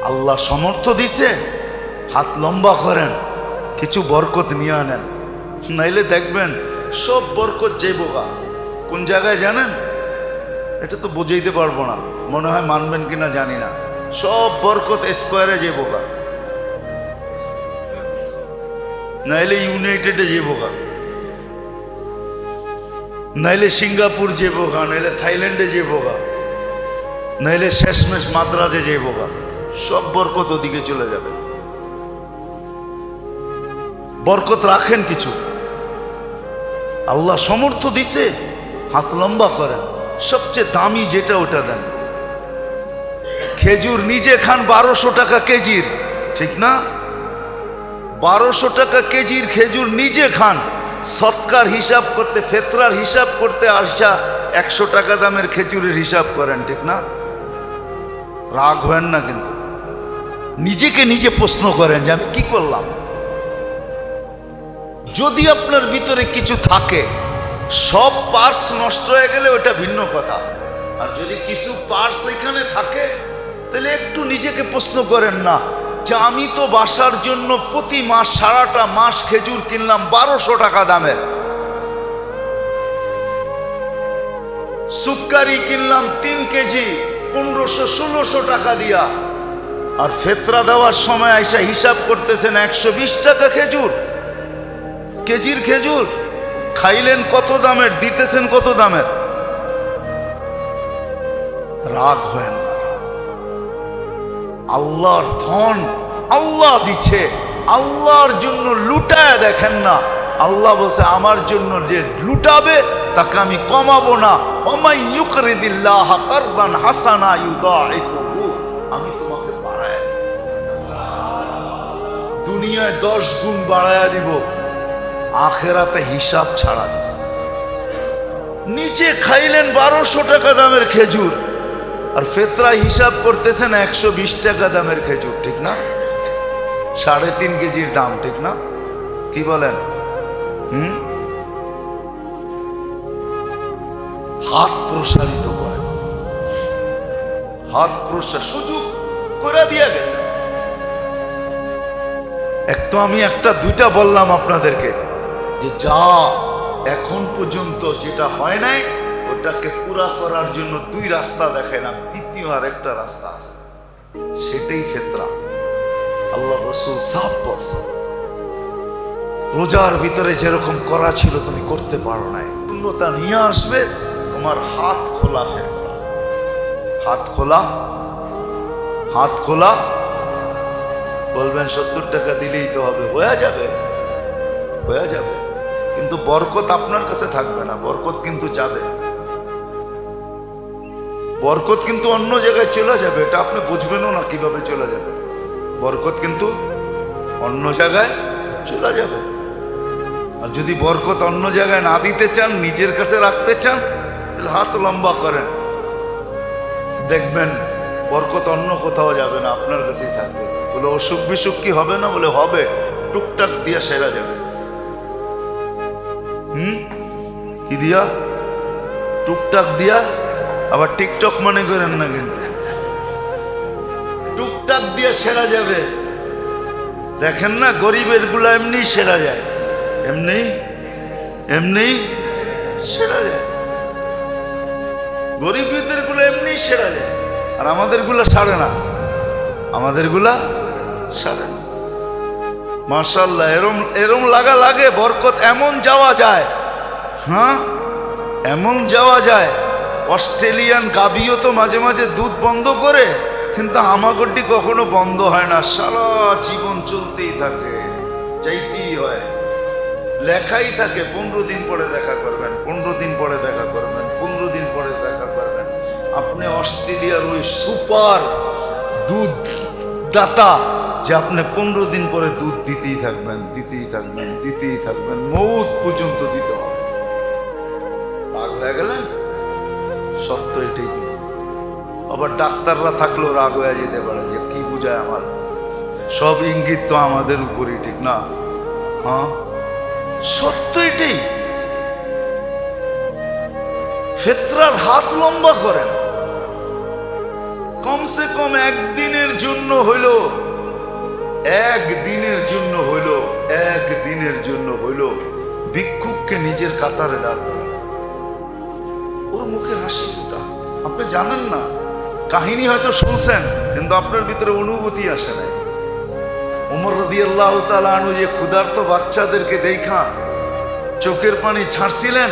আল্লাহ সমর্থ দিছে, হাত লম্বা করেন, কিছু বরকত নিয়ে আনেন, নাইলে দেখবেন সব বরকত যাইবগা। কোন জায়গায় জানেন? এটা তো বুঝাইতে পারবো না, মনে হয় মানবেন কিনা জানি না। সব বরকত স্কোয়ারে যাইবগা, নাইলে ইউনাইটেডে যাইবগা, নাইলে সিঙ্গাপুর যাইবগা, নাইলে থাইল্যান্ডে যাইবগা, নাইলে শেষমেশ মাদ্রাজে যাইবগা। সব বরকত ওদিকে চলে যাবে। বরকত রাখেন কিছু, আল্লাহ সমর্থ দিছে, হাত লম্বা করেন, সবচেয়ে দামি যেটা ওটা দেন। খেজুর নিজে খান 1200 টাকা কেজির, ঠিক না? 1200 টাকা কেজির খেজুর নিজে খান, সৎকার হিসাব করতে, ফেতরার হিসাব করতে আসা 100 টাকা দামের খেজুরের হিসাব করেন, ঠিক না? রাগ হয় না, কিন্তু নিজেকে নিজে প্রশ্ন করেন যে আমি কি করলাম। যদি আপনার ভিতরে কিছু থাকে, সব পার্টস নষ্ট হয়ে গেলে ওটা ভিন্ন কথা, আর যদি কিছু পার্টস এখানে থাকে তাহলে একটু নিজেকে প্রশ্ন করেন না যে আমি তো বাসার জন্য প্রতি মাস, সারাটা মাস খেজুর কিনলাম 1200 টাকা দামের, সুক্কারি কিনলাম 3 কেজি 1500-1600 টাকা দিয়া, আর ফেতরা দেওয়ার সময় আইসা হিসাব করতেছেন 120 টাকা খেজুর, কেজির খেজুর। খাইলেন কত দামের, দিতেছেন কত দামের? রাগ হয় না। আল্লাহর ধন আল্লাহ দিচ্ছে, আল্লাহর জন্য লুটায় দেখেন না। আল্লাহ বলছে আমার জন্য যে লুটাবে তাকে আমি কমাবো না। ওমাই ইউকরিদিল্লাহ কারদান হাসানা ইউদাইফুহু, আমি তোমাকে বাড়ায় দুনিয়ায় 10 গুণ বাড়ায়া দিব, আখেরাতে হিসাব ছাড়া দিব। নিচে খাইলেন 1200 টাকা দামের খেজুর, আর ফেতরা হিসাব করতেছেন 120 টাকা দামের খেজুর, ঠিক না? 3.5 কেজির দাম, ঠিক না? কি বলেন? হাত প্রসারিত করেন, হাত প্রসার সুযোগ করে দিয়া গেছে। এক তো আমি একটা দুইটা বললাম আপনাদেরকে যে যা এখন পর্যন্ত যেটা হয় নাই ওটাকে পুরা করার জন্য 2 রাস্তা দেখাইলাম, দ্বিতীয় আরেকটা রাস্তা আছে, সেটাই ফেতরা। আল্লাহ রাসূল সাফ বলছে, রোজার ভিতরে যেরকম করা ছিল তুমি করতে পারো নাই, পূর্ণতা নিয়ে আসবে তোমার হাত খোলা ফেতরা। হাত খোলা, হাত খোলা। বলবেন 70 টাকা দিলেই তো হবে, হয়ে যাবে, হয়ে যাবে, কিন্তু বরকত আপনার কাছে থাকবে না, বরকত কিন্তু যাবে, বরকত কিন্তু অন্য জায়গায় চলে যাবে। এটা আপনি বুঝবেনও না কিভাবে চলে যাবে, বরকত কিন্তু অন্য জায়গায় চলে যাবে। আর যদি বরকত অন্য জায়গায় না দিতে চান, নিজের কাছে রাখতে চান, তাহলে হাত লম্বা করেন, দেখবেন বরকত অন্য কোথাও যাবে না, আপনার কাছেই থাকবে। বলে অসুখ বিসুখ কি হবে না? বলে হবে, টুকটাক দিয়া সেরা যাবে। কি দিয়া? টুকটাক দিয়া। আবার টিকটক মনে করেন না, কিন্তু টুকটাক দিয়া সেরা যাবে। দেখেন না গরিবের গুলা এমনি সেরা যায়, এমনি এমনি সেরা যায়, গরিবদের গুলো এমনি সেরা যায়, আর আমাদের গুলা সারে না, আমাদের গুলা সারে না। মাশাআল্লাহ, এরম লাগা লাগে বরকত এমন যাওয়া যায়, হ্যাঁ এমন যাওয়া যায়। অস্ট্রেলিয়ান গাভীও তো মাঝে মাঝে দুধ বন্ধ করে, কিন্তু হামাগুড়ি কখনো বন্ধ হয় না, সারা জীবন চলতেই থাকে, চাইতেই হয়, লেখাই থাকে 15 দিন পরে দেখা করবেন, 15 দিন পরে দেখা করবেন, 15 দিন পরে দেখা করবেন। আপনি অস্ট্রেলিয়ার ওই সুপার দুধ দাতা যে আপনি 15 দিন পরে দুধ দিতেই থাকবেন, দিতেই থাকবেন, দিতেই থাকবেন, মৌত পর্যন্ত দিতে হবে। রাগ হয়ে গেলেন? সত্য এটাই। কিন্তু আবার ডাক্তাররা থাকলেও রাগ হয়ে যেতে পারে যে কি বুঝায় আমার, সব ইঙ্গিত তো আমাদের উপরই, ঠিক না? হ্যাঁ সত্য এটাই। ফেতরার হাত লম্বা করেন, কমসে কম একদিনের জন্য হইলো, একদিনের জন্য হইলো, একদিনের জন্য হইলো ভিক্ষুককে নিজের কাতারে দাঁড় করা, ওর মুখে হাসি ফুটা। আপনি জানেন না, কাহিনী হয়তো শুনছেন কিন্তু আপনার ভিতরে অনুভূতি আসে নাই। ওমর রাদিয়াল্লাহু তাআলা আনহু যে ক্ষুধার্ত বাচ্চাদেরকে দেখা চোখের পানি ছাড়ছিলেন,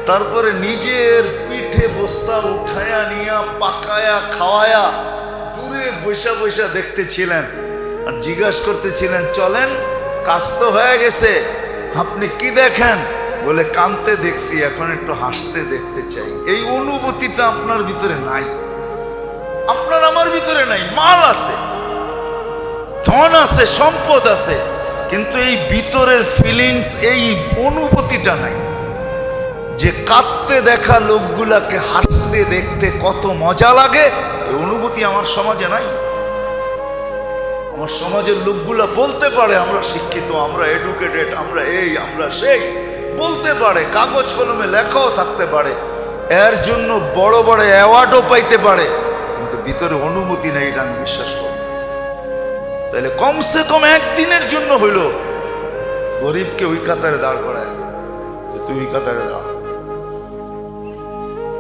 তারপরে নিজের পিঠে বস্তা উঠায়া নিয়া পাকায়া খাওয়ায়া দূরে বৈশা বৈশা দেখতেছিলেন আর জিজ্ঞাসা করতেছিলেন, চলেন কাজ তো হয়ে গেছে, আপনি কি দেখেন? বলে, কানতে দেখছি, এখন একটু হাসতে দেখতে চাই। এই অনুভূতিটা আপনার ভিতরে নাই, আপনার আমার ভিতরে নাই। মাল আছে, ধন আছে, সম্পদ আছে, কিন্তু এই ভিতরের ফিলিংস, এই অনুভূতিটা নাই যে কাঁদতে দেখা লোকগুলাকে হাসতে দেখতে কত মজা লাগে। এই অনুভূতি আমার সমাজে নাই। আমার সমাজের লোকগুলা বলতে পারে আমরা শিক্ষিত, আমরা এডুকেটেড, আমরা এই আমরা সেই, বলতে পারে, কাগজ কলমে লেখাও থাকতে পারে, এর জন্য বড় বড় অ্যাওয়ার্ডও পাইতে পারে, কিন্তু ভিতরে অনুভূতি নেই, এটা আমি বিশ্বাস করি। তাহলে কমসে কম একদিনের জন্য হইল গরিবকে ওই কাতারে দাঁড় করায়, যে তুই ওই কাতারে দাঁড়া।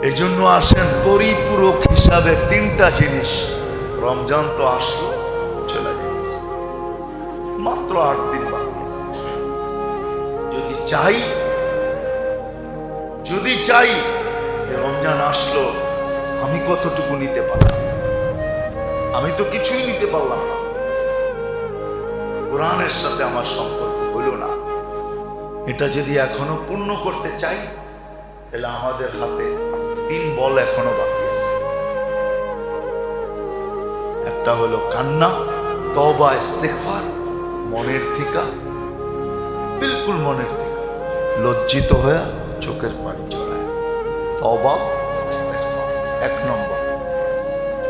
এই জন্য আসেন পরিপূরক হিসাবে তিনটা জিনিস। রমজান তো আসলো, চলে যাইতেছে, মাত্র 8 দিন বাকি আছে। যদি চাই যে রমজান আসলো, আমি কতটুকু নিতে পারলাম? আমি তো কিছুই নিতে পারলাম না। কোরআনের সাথে আমার সম্পর্ক হইল না। এটা যদি এখনো পূর্ণ করতে চাই, তাহলে আমাদের হাতে 3 বল এখনো বাকি আছে। একটা হলো কান্না, তওবা, ইস্তেগফার, মনের থেকে, বিলকুল মনের থেকে লজ্জিত হয়ে চোখের পানি ঝরায়, তওবা, ইস্তেগফার। 1 নম্বর,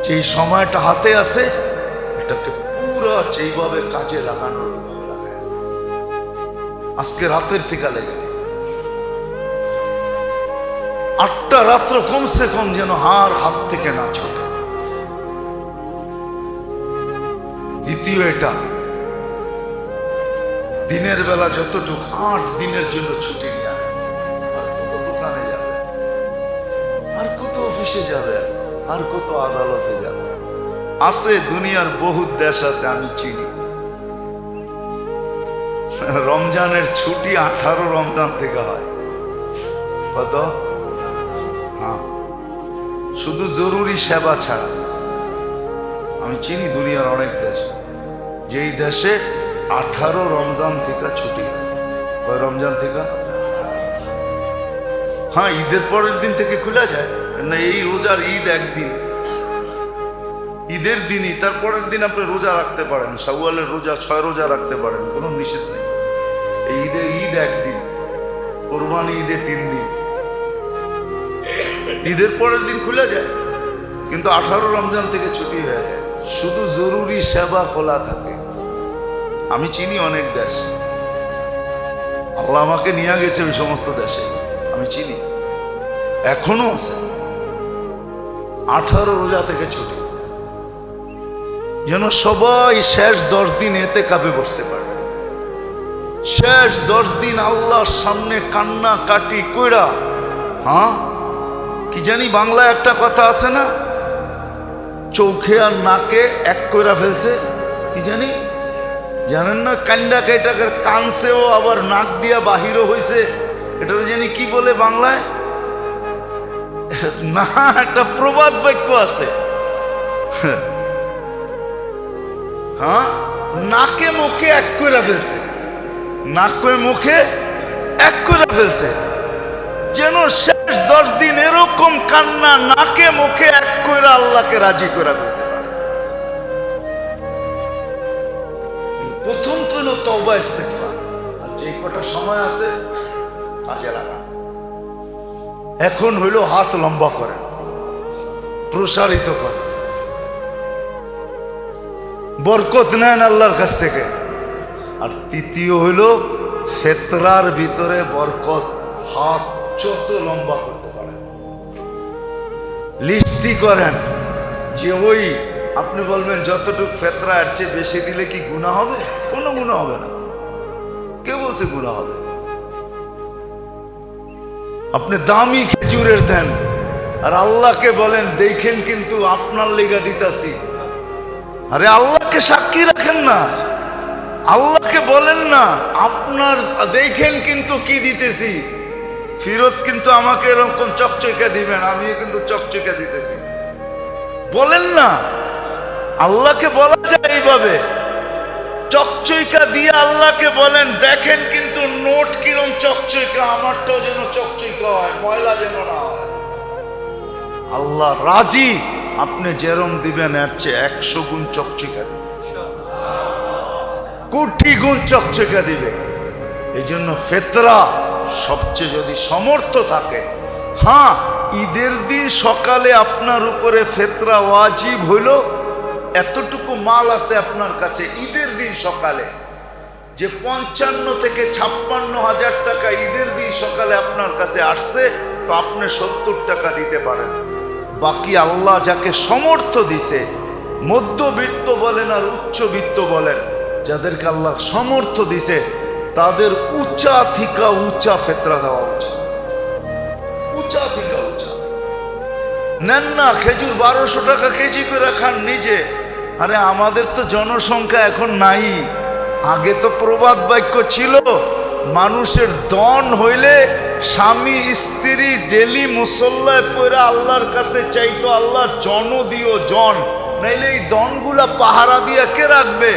যেই সময়টা হাতে আছে এটাকে পুরো যেইভাবে কাজে লাগানোর লাগায়। আজকে রাতের থেকে লেগে 8টা রাত্র কমসে কম যেন হাত থেকে না ছোটে। দ্বিতীয়, এটা দিনের বেলা যতটুকু 8 দিনের জন্য ছুটি নিয়ে আনে। আর কত দোকানে যাবে, আর কত অফিসে যাবে, আর কত আদালতে যাবে। আছে দুনিয়ার বহুত দেশ আছে, আমি চিনি। রমজানের ছুটি 18 রমজান থেকে হয়। কত? হ্যাঁ, শুধু জরুরি সেবা ছাড়া। আমি চিনি দুনিয়ার অনেক দেশ, যেই দেশে 18 রমজান থেকে ছুটি হয়। কয় রমজান থেকে? হ্যাঁ, ঈদের পরের দিন থেকে খুলে যায় না। এই রোজার ঈদ একদিন, ঈদের দিনই, তারপরের দিন আপনি রোজা রাখতে পারেন, শাওয়ালের রোজা 6 রোজা রাখতে পারেন, কোনো নিষেধ নেই। এই ঈদ একদিন, কোরবানি ঈদে 3 দিন, ঈদের পরের দিন খুলে যায়। কিন্তু 18 রমজান থেকে ছুটি হয়ে যায়, শুধু জরুরি সেবা খোলা থাকে। আমি চিনি অনেক দেশ, আল্লাহ আমাকে নিয়ে গেছে ওই সমস্ত দেশে, আমি চিনি, এখনো আছে 18 রোজা থেকে ছুটি, যেন সবাই শেষ 10 দিন এতে কাপে বসতে পারে। শেষ 10 দিন আল্লাহর সামনে কান্না কাটি কইরা, হ্যাঁ, কি জানি বাংলায় একটা কথা আছে না, চোখে আর নাকে এক কইরা ফেলছে, কি জানি, জানেন না? কান্ডা কেটাকের কানছেও আবার নাক দিয়া বাহিরও হয়েছে, এটা জানি কি বলে বাংলায়, না একটা প্রবাদ বাক্য আছে, হ্যাঁ, নাকে মুখে এক কইরা ফেলছে, নাকে মুখে এক কইরা ফেলছে, যেন শেষ 10 দিন এরকম কান্না নাকে মুখে এক কইরা আল্লাহকে রাজি করা ফেলতে পারে। প্রথম তো হলো তওবা, ইস্তেগফার, আর যে কটা সময় আছে কাজে লাগা। এখন হইল হাত লম্বা করেন, প্রসারিত করেন, বরকত নেন আল্লাহর কাছ থেকে। আর তৃতীয় হইল ফেতরার ভিতরে বরকত, হাত যত লম্বা করতে পারেন, লিস্টি করেন, যে ওই আপনি বলবেন যতটুক ফেতরা এর চেয়ে বেশি দিলে কি গুনাহ হবে? কোনো গুনাহ হবে না। কে বলছে গুনাহ হবে? আপনি দামি খেজুরের দেন আর আল্লাহকে বলেন দেখেন কিন্তু আপনার লেগা দিতাছি। আরে আল্লাহকে সাক্ষী রাখেন না, আল্লাহকে বলেন না আপনার দেখেন কিন্তু কি দিতেছি, ফিরত কিন্তু আমাকে এরকম চকচকা দিবেন, আমিও কিন্তু চকচকা দিতেছি বলেন না। আল্লাহকে বলা যায় এইভাবে, চকচকা দিয়ে আল্লাহকে বলেন দেখেন কিন্তু নোট কিরম চকচকা, আমারটাও যেন চকচকা হয়, ময়লা যেন না হয়। আল্লাহ রাজি, আপনি যেরম দিবেন এর চেয়ে 100 গুণ চকচকা দিবে, কোটি গুণ চকচকা দিবে। এই জন্য ফেতরা সবচেয়ে যদি সমর্থ থাকে, হ্যাঁ ঈদের দিন সকালে আপনার উপরে ফেতরা ওয়াজিব হইল, এতটুকু মাল আছে আপনার কাছে ঈদের দিন সকালে, যে 55 থেকে 56 হাজার টাকা ঈদের দিন সকালে আপনার কাছে আসছে, তো আপনি 70 টাকা দিতে পারেন। বাকি আল্লাহ যাকে সমর্থ দিছে, মধ্যবিত্ত বলেন আর উচ্চবিত্ত বলেন, যাদেরকে আল্লাহ সমর্থ দিছে তাদের উঁচা থেকে উঁচা ফেতরা দেওয়া উচিত, উঁচা থেকে উঁচা। নেন না খেজুর 1200 টাকা কেজি করে খান নিজে। আরে আমাদের তো জনসংখ্যা এখন নাই, আগে তো প্রবাদ বাক্য ছিল, মানুষের দন হইলে স্বামী স্ত্রী ডেলি মুসল্লায় পড়ে আল্লাহর কাছে চাইতো আল্লাহ জন দিও জন, নাইলে এই দনগুলা পাহারা দিয়ে কে রাখবে?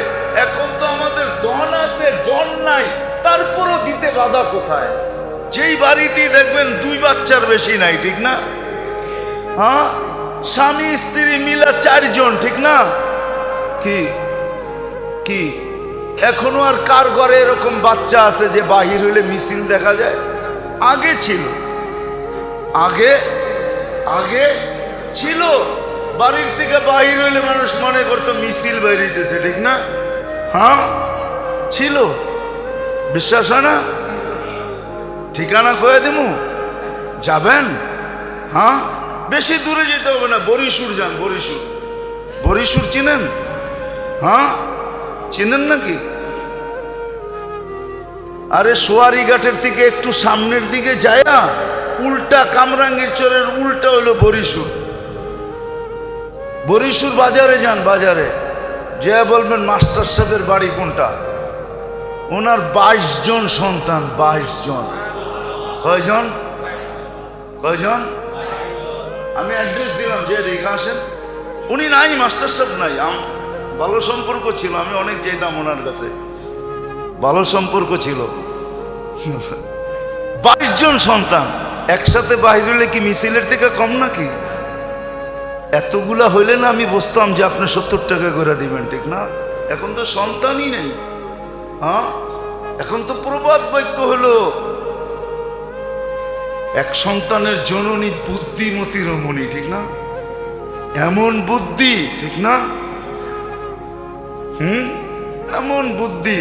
এখন তো আমাদের দন আছে জন নাই, তারপরও দিতে বাধা কোথায়? যেই বাড়িতেই দেখবেন 2 বাচ্চার বেশি নাই, ঠিক না? হ্যাঁ, স্বামী স্ত্রী মিলা 4 জন, ঠিক না? কি কি এখনো আর কার ঘরে এরকম বাচ্চা আছে যে বাহির হইলে মিছিল দেখা যায়? আগে ছিল, আগে আগে ছিল, বাড়ির থেকে বাহির হইলে মানুষ মনে করতো মিছিল বেরিয়েছে, ঠিক না? হ্যাঁ ছিল, বিশ্বাস হয় না? ঠিকানা কয়ে দেবো, যাবেন? হ্যাঁ, বেশি দূরে যেতে হবে না, বরিশুর যান, বরিশুর। বরিশুর চিনেন? হ্যাঁ চিনেন নাকি? আরে সোয়ারি ঘাটের থেকে একটু সামনের দিকে যায়া উল্টা কামরাঙ্গীর চরের উল্টা হইলো বরিশুর। বরিশুর বাজারে যান, বাজারে যে বলবেন মাস্টার সাহেবের বাড়ি কোনটা? ওনার 22 জন সন্তান, 22 জন। কয়জন? কয়জন? আমি অ্যাড্রেস দিলাম, যে দেখে আসেন। উনি নাই, মাস্টার সাহেব নাই, ভালো সম্পর্ক ছিল, আমি অনেক যেতাম ওনার কাছে, ভালো সম্পর্ক ছিল। 22 জন সন্তান একসাথে বাহির হইলে কি মিছিলের থেকে কম নাকি? এতগুলা হইলে না আমি বুঝতাম যে আপনি 70 টাকা করে দিবেন, ঠিক না? এখন তো সন্তানই নেই। হ্যাঁ, এখন তো প্রবাদ বাক্য হলো এক সন্তানের জননী বুদ্ধিমতী রমণী, ঠিক না? এমন বুদ্ধি, ঠিক না? এমন বুদ্ধি,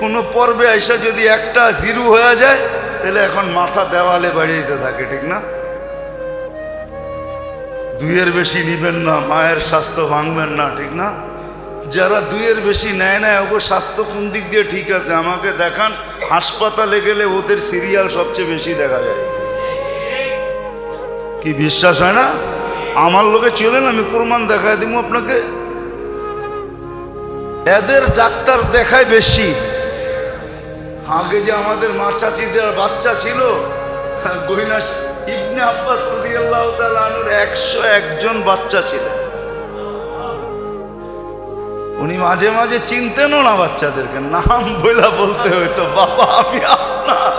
কোন পর্বে আইসা যদি একটা 0 হয়ে যায় তাহলে এখন মাথা দেওয়ালে বাড়িয়ে থাকে, ঠিক না? 2-এর বেশি নিবেন না, মায়ের স্বাস্থ্য ভাঙবেন না, ঠিক না? যারা 2-এর বেশি নেয় না, ওর স্বাস্থ্য কোন দিক দিয়ে ঠিক আছে আমাকে দেখান। হাসপাতালে গেলে ওদের সিরিয়াল সবচেয়ে বেশি দেখা যায়। কি বিশ্বাস হয় না? আমার লোকে চলেন, আমি প্রমাণ দেখায় দিব আপনাকে। এদের ডাক্তার দেখায় বেশি। আগে যে আমাদের মা চাচিদের বাচ্চা ছিল, গহিনা ইবনে আব্বাস রাদিয়াল্লাহু তাআলা আনহুর 101 জন বাচ্চা ছিলেন। উনি মাঝে মাঝে চিনতেনও না বাচ্চাদেরকে, নাম বইলা বলতে হইতো, বাবা আমি আপনার।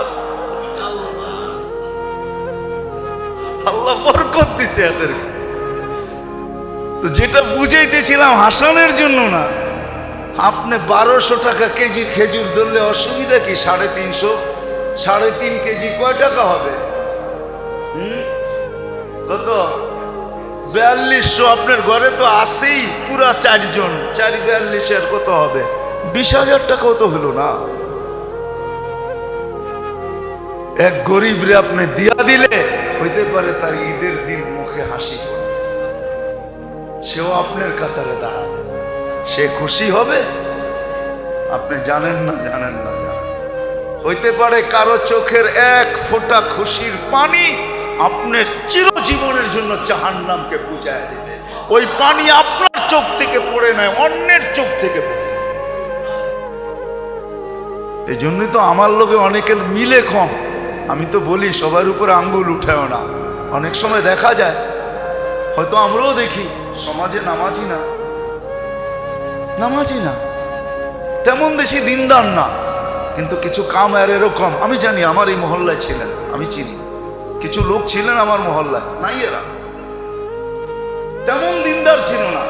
আল্লাহ বরকত দিছে এদেরকে। তো যেটা বুঝাইতেছিলাম হাসানের জন্য না, আপনি 1200 টাকা কেজির খেজুর ধরলে অসুবিধা কি? 350, 3.5 কেজি কয় টাকা হবে? কত? 4200। আপনার ঘরে তো আসেই পুরা 4 জন, 4-42 কত হবে? 20,000 টাকাও তো হলো না। এক গরিব রে আপনি দিয়া দিলে হইতে পারে তার ঈদের দিন মুখে হাসি পড়ে। সেও আপনার কাতারে দাঁড়াবে। সে খুশি হবে? আপনি জানেন না, জানেন না, জানেন। হইতে পারে কারো চোখের এক ফোঁটা খুশির পানি আপনার চিরজীবনের জন্য জাহান্নামকে বুঝায় দেবে। ওই পানি আপনার চোখ থেকে পড়ে নাই, অন্যের চোখ থেকে পড়ছে। এই জন্যই তো আমার লোকে অনেকের মিলে কম। আমি তো বলি সবার উপরে আঙ্গুল উঠেও না। অনেক সময় দেখা যায়, হয়তো আমরাও দেখি, সমাজে নামাজি না, নামাজি না, তেমন বেশি দিনদার না, কিন্তু কিছু কাম আর এরকম। আমি জানি, আমার এই মহল্লায় ছিলেন, আমি চিনি কিছু লোক ছিলেন আমার মহল্লায়, নাই এরা তেমন দিনদার ছিল না,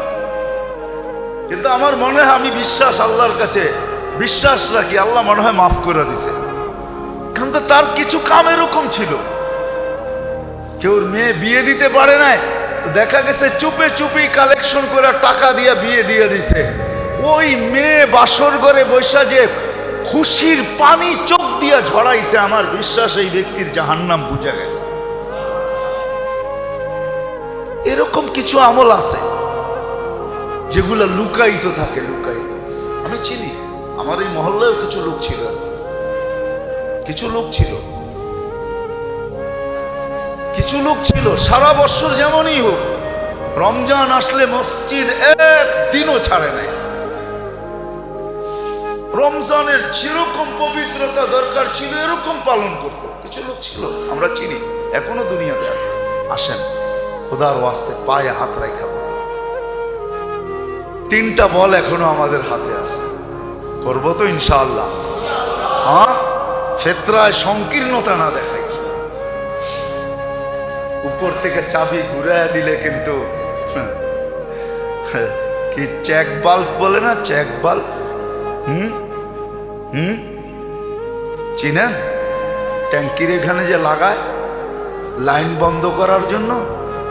কিন্তু আমার মনে হয়, আমি বিশ্বাস আল্লাহর কাছে বিশ্বাস রাখি, আল্লাহ মনে হয় মাফ করে দিছে। কিন্তু তার কিছু কাম এরকম ছিল, কেউ মেয়ে বিয়ে দিতে পারে নাই, দেখা গেছে চুপে চুপি কালেকশন করে টাকা দিয়ে বিয়ে দিয়ে দিছে। ওই মেয়ে বাসর ঘরে বৈশা যে খুশির পানি চোখ দিয়া ঝরাইছে, আমার বিশ্বাস এই ব্যক্তির জাহান্নাম বুঝা গেছে। এরকম কিছু আমল আছে যেগুলো লুকায়িত থাকে, লুকায়িত। আমি চিনি, আমার এই মহল্লায় কিছু লোক ছিল, কিছু লোক ছিল, কিছু লোক ছিল সারা বছর যেমনই হোক, রমজান আসলে মসজিদ একদিনও ছাড়ে নাই। রমজানের যেরকম পবিত্রতা দরকার ছিল এরকম পালন করত। কিছু লোক ছিল, আমরা চিনি, এখনো দুনিয়াতে আছে। আসেন খোদার ওয়াস্তে পায়ে হাত রাখা বলি, 3টা বল এখনো আমাদের হাতে আছে, করবো তো ইনশাআল্লাহ। হ্যাঁ, ফেতরায় সংকীর্ণতা না দেখাই। উপর থেকে চাবি ঘুরাইয়া দিলে কিন্তু কি চেক বাল্ব বলে না, চেক বাল্ব, চিনেন? ট্যাঙ্কির এখানে যে লাগায় লাইন বন্ধ করার জন্য,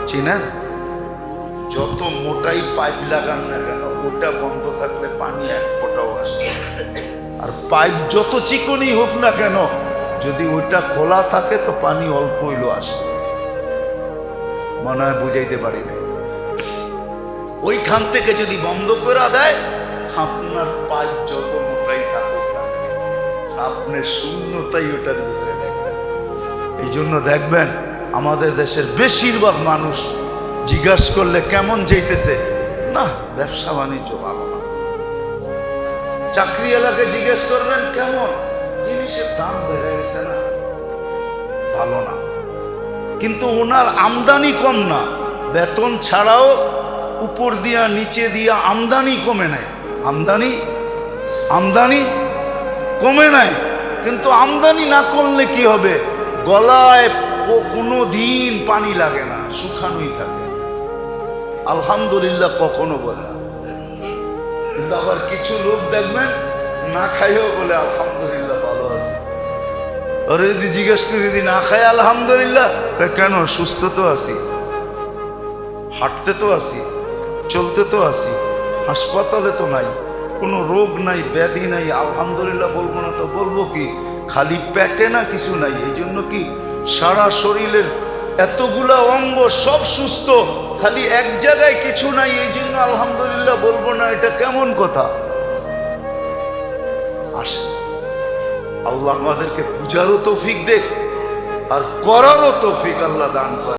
চিনেন? যত মোটাই পাইপ লাগান না কেন, ওটা বন্ধ থাকলে পানি এক ফোঁটাও আসে। আর পাইপ যত চিকনই হোক না কেন, যদি ওইটা খোলা থাকে তো পানি অল্প হইলো আসে। মনে হয় বুঝাইতে পারি না। ওইখান থেকে যদি বন্ধ করে দেয়, আপনার পাইপ যত মোটাই থাকুক না, আপনার শূন্যতাই ওটার ভিতরে দেখবেন। এই জন্য দেখবেন আমাদের দেশের বেশিরভাগ মানুষ জিজ্ঞাসা করলে কেমন যাইতেছে, না ব্যবসা বাণিজ্য ভালো না। চাকরি এলাকায় জিজ্ঞেস করবেন কেমন, জিনিসের দাম বেড়ে গেছে না, ভালো না। কিন্তু ওনার আমদানি কম না, বেতন ছাড়াও উপর দিয়া নিচে দিয়া আমদানি কমে নাই, আমদানি কমে নাই। কিন্তু আমদানি না করলে কি হবে, গলায় কোনো দিন পানি লাগে না, শুকানোই থাকে, আলহামদুলিল্লাহ কখনো বলে না। কিন্তু আবার কিছু লোক দেখবেন না খাইও বলে আলহামদুলিল্লাহ ভালো আছে। ওরে যদি জিজ্ঞেস করি, যদি না খাই আলহামদুলিল্লাহ, কেন? সুস্থ তো আছি, হাঁটতে তো আছি, চলতে তো আছি, হাসপাতালে তো নাই, কোনো রোগ নাই, ব্যাধি নাই, আলহামদুলিল্লাহ বলবো না তো বলবো কি? খালি পেটে না কিছু নাই, এই জন্য কি সারা শরীরের এতগুলা অঙ্গ সব সুস্থ, খালি এক জায়গায় কিছু নাই, এই জন্য আলহামদুলিল্লাহ বলবো না, এটা কেমন কথা? আসে আল্লাহ আমাদেরকে বুঝারও তৌফিক দেখ আর করারও তৌফিক আল্লাহ দান করে।